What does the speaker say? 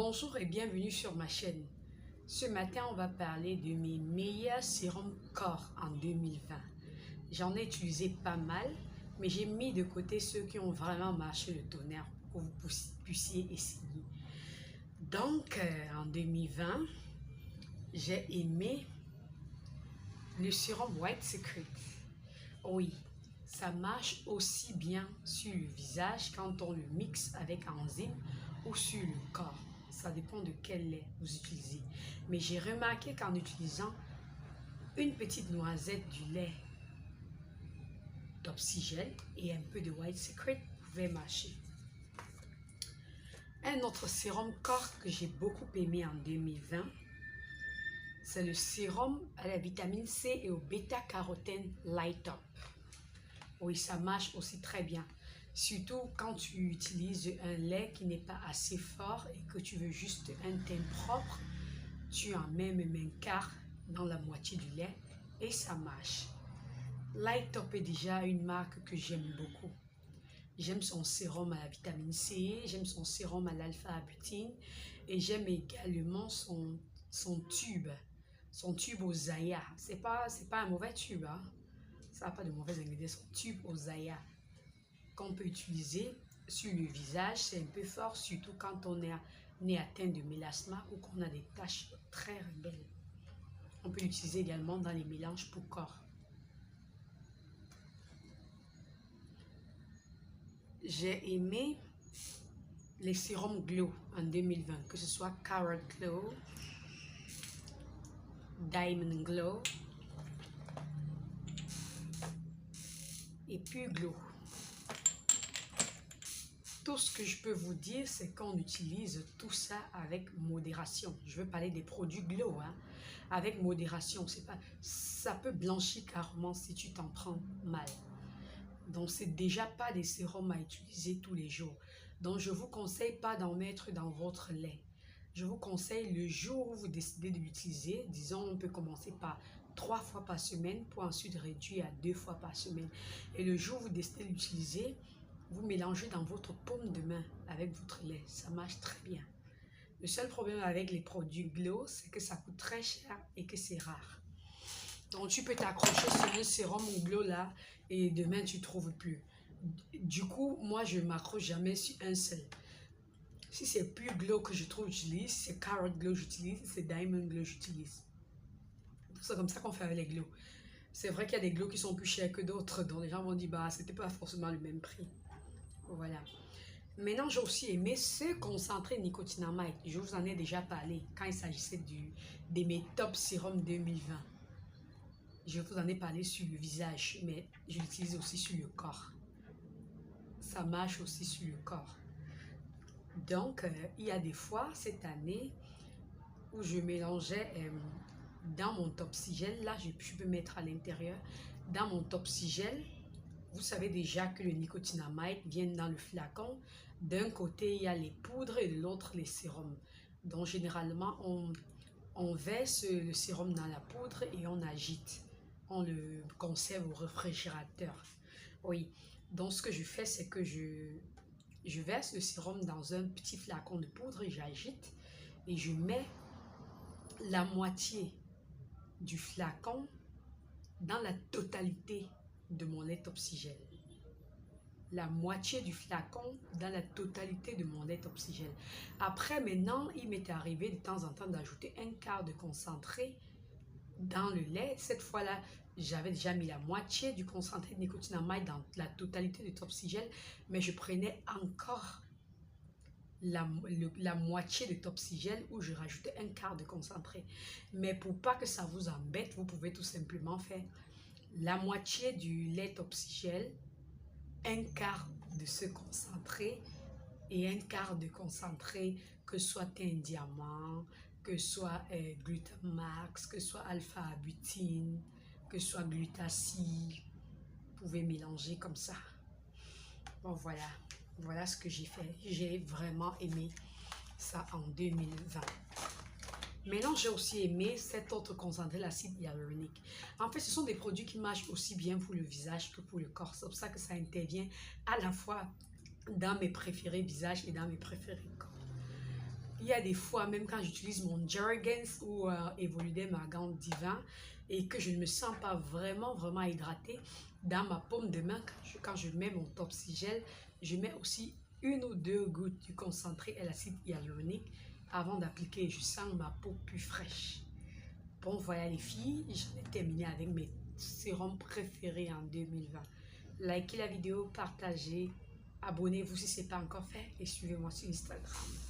Bonjour et bienvenue sur ma chaîne. Ce matin, on va parler de mes meilleurs sérums corps en 2020. J'en ai utilisé pas mal, mais j'ai mis de côté ceux qui ont vraiment marché le tonnerre pour que vous puissiez essayer. Donc, en 2020, j'ai aimé le sérum White Secret. Oui, ça marche aussi bien sur le visage quand on le mixe avec enzyme ou sur le corps. Ça dépend de quel lait vous utilisez. Mais j'ai remarqué qu'en utilisant une petite noisette du lait d'Oxygel et un peu de White Secret pouvait marcher. Un autre sérum corps que j'ai beaucoup aimé en 2020, c'est le sérum à la vitamine C et au bêta-carotène Light Up. Oui, ça marche aussi très bien. Surtout quand tu utilises un lait qui n'est pas assez fort et que tu veux juste un teint propre, tu en mets même un quart dans la moitié du lait et ça marche. Light Up est déjà une marque que j'aime beaucoup. J'aime son sérum à la vitamine C, j'aime son sérum à l'alpha-butine et j'aime également son tube au Zaya. C'est pas un mauvais tube, hein? Ça n'a pas de mauvais ingrédients. Son tube au Zaya qu'on peut utiliser sur le visage, c'est un peu fort, surtout quand on est atteint de mélasma ou qu'on a des taches très rebelles. On peut l'utiliser également dans les mélanges pour corps. J'ai aimé les sérums Glow en 2020, que ce soit Carrot Glow, Diamond Glow et Pure Glow. Tout ce que je peux vous dire, c'est qu'on utilise tout ça avec modération. Je veux parler des produits Glow, hein, avec modération. Ça peut blanchir carrément si tu t'en prends mal. Donc, c'est déjà pas des sérums à utiliser tous les jours. Donc, je ne vous conseille pas d'en mettre dans votre lait. Je vous conseille le jour où vous décidez de l'utiliser. Disons, on peut commencer par 3 fois par semaine pour ensuite réduire à 2 fois par semaine. Et le jour où vous décidez de l'utiliser, vous mélangez dans votre paume de main avec votre lait. Ça marche très bien. Le seul problème avec les produits Glow, c'est que ça coûte très cher et que c'est rare. Donc, tu peux t'accrocher sur un sérum ou Glow là et demain, tu ne trouves plus. Du coup, moi, je ne m'accroche jamais sur un seul. Si c'est Pure Glow que je trouve j'utilise, c'est Carrot Glow j'utilise, c'est Diamond Glow j'utilise. C'est comme ça qu'on fait avec les Glow. C'est vrai qu'il y a des Glow qui sont plus chers que d'autres, donc les gens vont dire, bah, c'était pas forcément le même prix. Voilà. Maintenant, j'ai aussi aimé ce concentré nicotinamide. Je vous en ai déjà parlé quand il s'agissait de mes top sérum 2020. Je vous en ai parlé sur le visage, mais je l'utilise aussi sur le corps. Ça marche aussi sur le corps. Donc, il y a des fois, cette année, où je mélangeais dans mon Topsigel, là, je peux mettre à l'intérieur, dans mon Topsigel, vous savez déjà que le nicotinamide vient dans le flacon. D'un côté, il y a les poudres et de l'autre, les sérums. Donc, généralement, on verse le sérum dans la poudre et on agite. On le conserve au réfrigérateur. Oui, donc ce que je fais, c'est que je verse le sérum dans un petit flacon de poudre et j'agite. Et je mets la moitié du flacon dans la totalité de mon lait Topsigel. La moitié du flacon dans la totalité de mon lait Topsigel. Après, maintenant, il m'est arrivé de temps en temps d'ajouter un quart de concentré dans le lait. Cette fois-là, j'avais déjà mis la moitié du concentré de nicotinamide dans la totalité de Topsigel, mais je prenais encore la moitié de Topsigel où je rajoutais un quart de concentré. Mais pour pas que ça vous embête, vous pouvez tout simplement faire la moitié du lait Topsigel, un quart de ce concentré et un quart de concentré, que ce soit un diamant, que ce soit Glutamax, que ce soit alpha-butine, que ce soit glutacide. Vous pouvez mélanger comme ça. Bon, voilà. Voilà ce que j'ai fait. J'ai vraiment aimé ça en 2020. Maintenant, j'ai aussi aimé cet autre concentré, l'acide hyaluronique. En fait, ce sont des produits qui marchent aussi bien pour le visage que pour le corps. C'est pour ça que ça intervient à la fois dans mes préférés visage et dans mes préférés corps. il y a des fois, même quand j'utilise mon Jergens ou Evolude Argan Divin et que je ne me sens pas vraiment hydratée, dans ma paume de main, quand je mets mon Topsigel, je mets aussi 1 ou 2 gouttes du concentré et l'acide hyaluronique avant d'appliquer. Je sens ma peau plus fraîche. Bon, voilà les filles, j'en ai terminé avec mes sérums préférés en 2020. Likez la vidéo, partagez, abonnez-vous si ce n'est pas encore fait et suivez-moi sur Instagram.